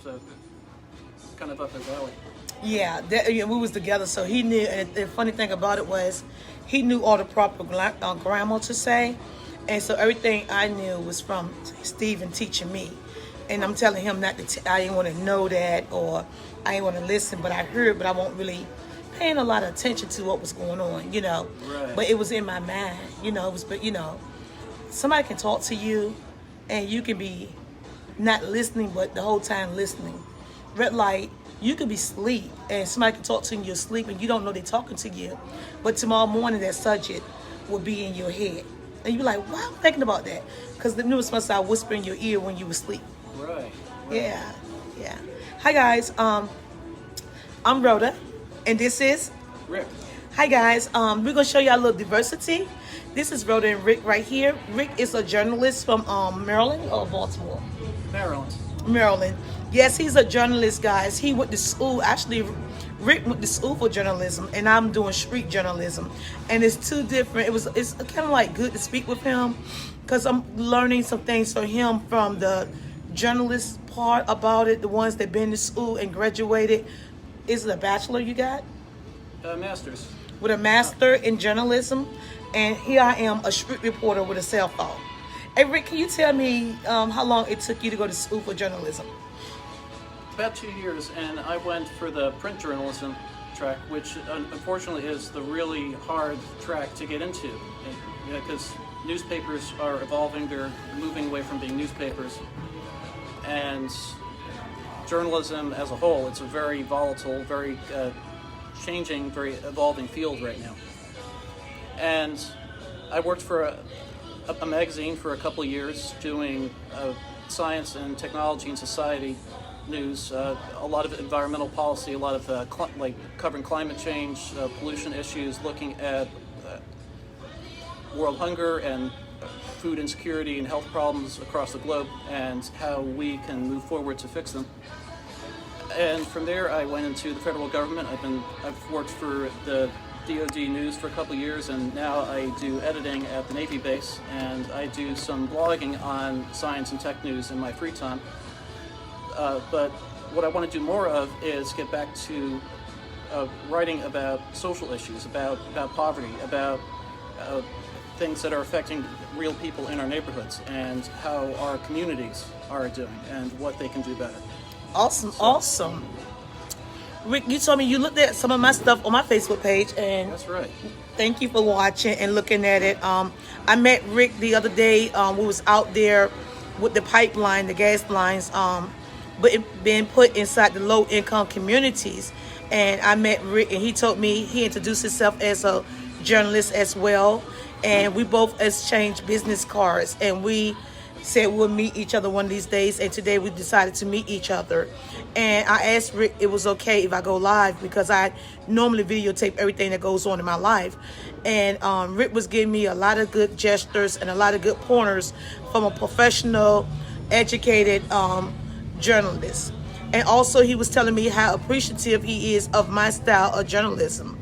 so kind of up his alley. Yeah, we was together, so he knew. And the funny thing about it was, he knew all the proper grammar to say, and so everything I knew was from Stephen teaching me. And I'm telling him not to. I didn't want to know that, or I didn't want to listen, but I heard, but I won't really paying a lot of attention to what was going on, Right. But it was in my mind, It was, but somebody can talk to you, and you can be not listening, but the whole time listening. Red light, you could be asleep, and somebody can talk to you in your sleep, and you don't know they're talking to you. But tomorrow morning, that subject will be in your head. And you're like, why am I thinking about that? Because the newest must start whispering in your ear when you were asleep. Right. Yeah. Hi, guys. I'm Rhoda, and this is Rick. Hi, guys. We're going to show you a little diversity. This is Rhoda and Rick right here. Rick is a journalist from Maryland or Baltimore? Maryland. Yes, he's a journalist, guys. He went to school. Actually, Rick went to school for journalism, and I'm doing street journalism. And it's two different. It's kind of like good to speak with him because I'm learning some things from him from the journalist part about it, the ones that been to school and graduated. Is it a bachelor you got? Master's. With a master in journalism. And here I am, a street reporter with a cell phone. Hey, Rick, can you tell me how long it took you to go to school for journalism? About 2 years, and I went for the print journalism track, which unfortunately is the really hard track to get into. Because newspapers are evolving, they're moving away from being newspapers. And journalism as a whole, it's a very volatile, very changing, very evolving field right now. And I worked for a magazine for a couple of years doing science and technology and society news, a lot of environmental policy, a lot of covering climate change, pollution issues, looking at world hunger and food insecurity and health problems across the globe and how we can move forward to fix them. And from there I went into the federal government. I've worked for the DoD News for a couple of years, and now I do editing at the Navy base, and I do some blogging on science and tech news in my free time. But what I want to do more of is get back to writing about social issues, about poverty, about things that are affecting real people in our neighborhoods, and how our communities are doing, and what they can do better. Awesome. Rick, you told me you looked at some of my stuff on my Facebook page, and That's right. Thank you for watching and looking at it. I met Rick the other day. We was out there with the pipeline, the gas lines, but it being put inside the low-income communities. And I met Rick, and he told me he introduced himself as a journalist as well. And we both exchanged business cards, and we said we'll meet each other one of these days, and today we decided to meet each other. And I asked Rick it was okay if I go live, because I normally videotape everything that goes on in my life. And Rick was giving me a lot of good gestures and a lot of good pointers from a professional, educated journalist. And also he was telling me how appreciative he is of my style of journalism.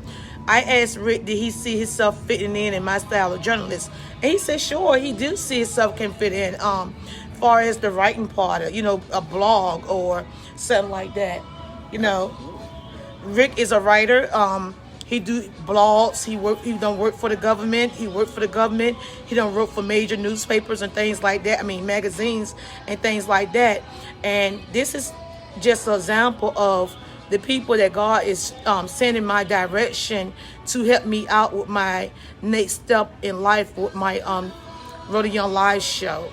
I asked Rick, did he see himself fitting in my style of journalist? And he said, sure, he do see himself can fit in. Far as the writing part, a blog or something like that. Rick is a writer. He do blogs. He don't work for the government. He worked for the government. He don't work for major newspapers and things like that. I mean, magazines and things like that. And this is just an example of the people that God is sending my direction to help me out with my next step in life with my Rhoda Young Live show.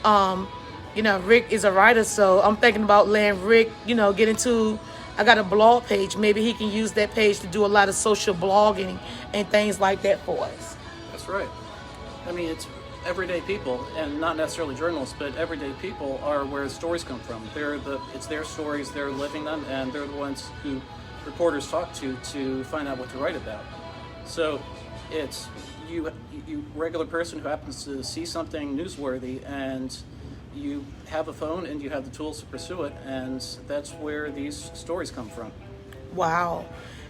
Rick is a writer, so I'm thinking about letting Rick, get into, I got a blog page. Maybe he can use that page to do a lot of social blogging and things like that for us. That's right. I mean, it's everyday people, and not necessarily journalists, but everyday people are where the stories come from. It's their stories, they're living them, and they're the ones who reporters talk to find out what to write about. So it's you regular person who happens to see something newsworthy, and you have a phone and you have the tools to pursue it, and that's where these stories come from. Wow.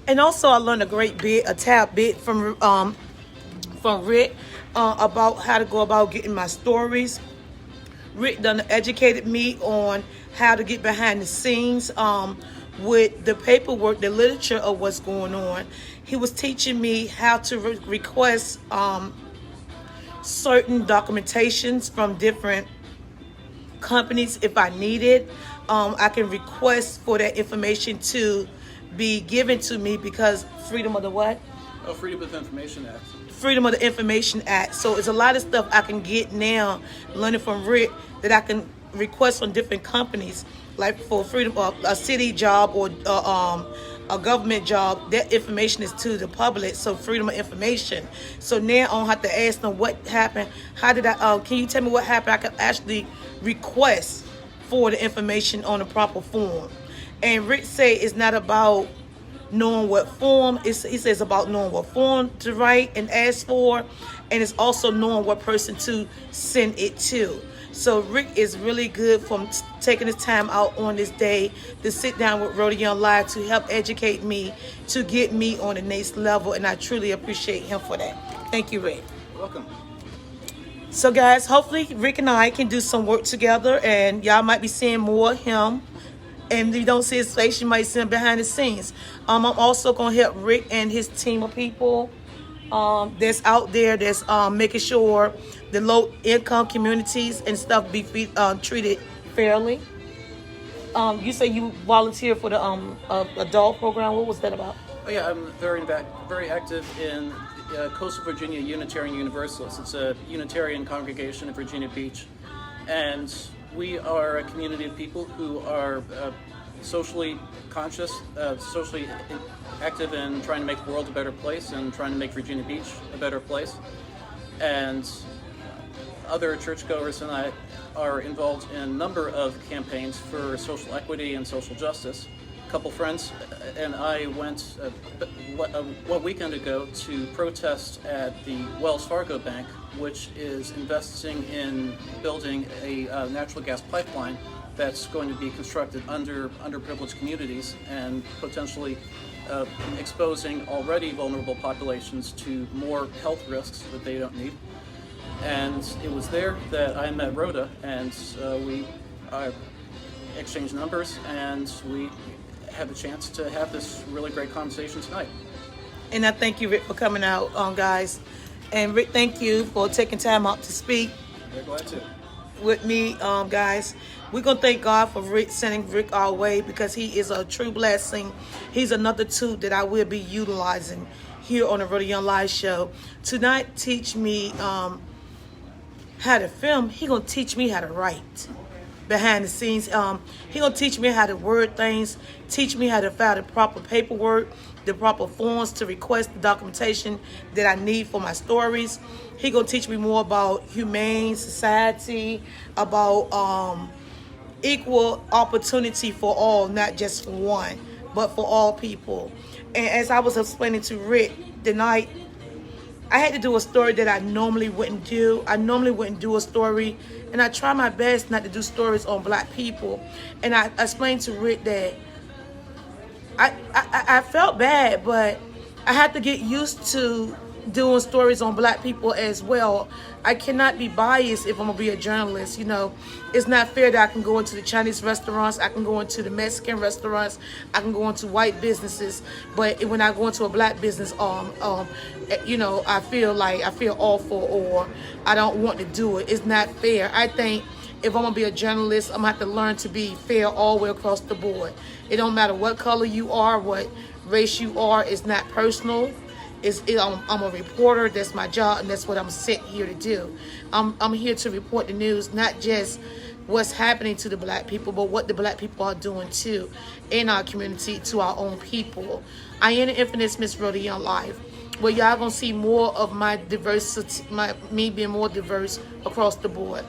And also I learned a tad bit from Rick about how to go about getting my stories. Rick done educated me on how to get behind the scenes with the paperwork, the literature of what's going on. He was teaching me how to request certain documentations from different companies if I need it. I can request for that information to be given to me because freedom of the what? Oh, Freedom of Information Act. Freedom of the Information Act. So it's a lot of stuff I can get now, learning from Rick, that I can request from different companies, like for freedom of a city job or a government job. That information is to the public, so freedom of information. So now I don't have to ask them what happened. How did I? Can you tell me what happened? I can actually request for the information on the proper form. And Rick say it's not about knowing what form. He says about knowing what form to write and ask for, and it's also knowing what person to send it to. So Rick is really good from taking his time out on this day to sit down with Rotary Young Live to help educate me, to get me on the next level, and I truly appreciate him for that. Thank you, Rick. Welcome. So guys, hopefully Rick and I can do some work together, and y'all might be seeing more of him. And if you don't see his face, you might see him behind the scenes. I'm also going to help Rick and his team of people that's out there that's making sure the low-income communities and stuff be treated fairly. You say you volunteer for the adult program. What was that about? Oh yeah, I'm very active in Coastal Virginia Unitarian Universalists. It's a Unitarian congregation in Virginia Beach, and we are a community of people who are socially conscious, socially active in trying to make the world a better place and trying to make Virginia Beach a better place. And other churchgoers and I are involved in a number of campaigns for social equity and social justice. A couple friends and I went one weekend ago to protest at the Wells Fargo Bank, which is investing in building a natural gas pipeline that's going to be constructed under underprivileged communities and potentially exposing already vulnerable populations to more health risks that they don't need. And it was there that I met Rhoda, and we exchanged numbers, and we had the chance to have this really great conversation tonight. And I thank you, Rick, for coming out, guys. And Rick, thank you for taking time out to speak. We're glad to. With me, guys. We're going to thank God for Rick, sending Rick our way, because he is a true blessing. He's another tool that I will be utilizing here on the Rotary Young Live show. Tonight, teach me how to film. He going to teach me how to write behind the scenes. He going to teach me how to word things, teach me how to file the proper paperwork, the proper forms to request the documentation that I need for my stories. He gonna teach me more about humane society, about equal opportunity for all, not just for one, but for all people. And as I was explaining to Rick tonight, I had to do a story that I normally wouldn't do. I normally wouldn't do a story, and I try my best not to do stories on Black people. And I explained to Rick that I felt bad, but I had to get used to doing stories on Black people as well. I cannot be biased if I'm gonna be a journalist. You know, it's not fair that I can go into the Chinese restaurants, I can go into the Mexican restaurants, I can go into white businesses, but when I go into a Black business, you know, I feel awful, or I don't want to do it. It's not fair. I think if I'm gonna be a journalist, I'm gonna have to learn to be fair all the way across the board. It don't matter what color you are, what race you are. It's not personal. I'm a reporter. That's my job, and that's what I'm sent here to do. I'm here to report the news, not just what's happening to the Black people, but what the Black people are doing too in our community, to our own people. I am the infamous Miss Rotary Young Live, where y'all gonna see more of my diversity, me being more diverse across the board.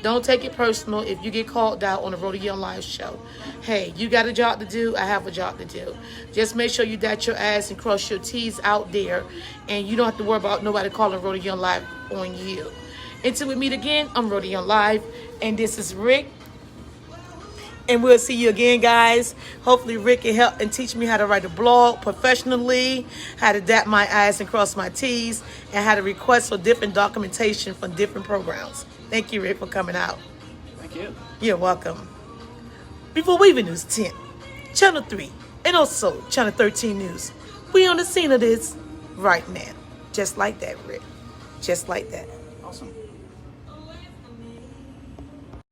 Don't take it personal if you get called out on the Rotary Young Live show. Hey, you got a job to do, I have a job to do. Just make sure you dot your I's and cross your T's out there, and you don't have to worry about nobody calling Rotary Young Live on you. Until we meet again, I'm Rotary Young Live, and this is Rick. And we'll see you again, guys. Hopefully Rick can help and teach me how to write a blog professionally, how to dot my I's and cross my T's, and how to request for different documentation from different programs. Thank you, Rick, for coming out. Thank you. You're welcome. Before Weaving News 10, Channel 3, and also Channel 13 News. We on the scene of this right now. Just like that, Rick. Just like that. Awesome.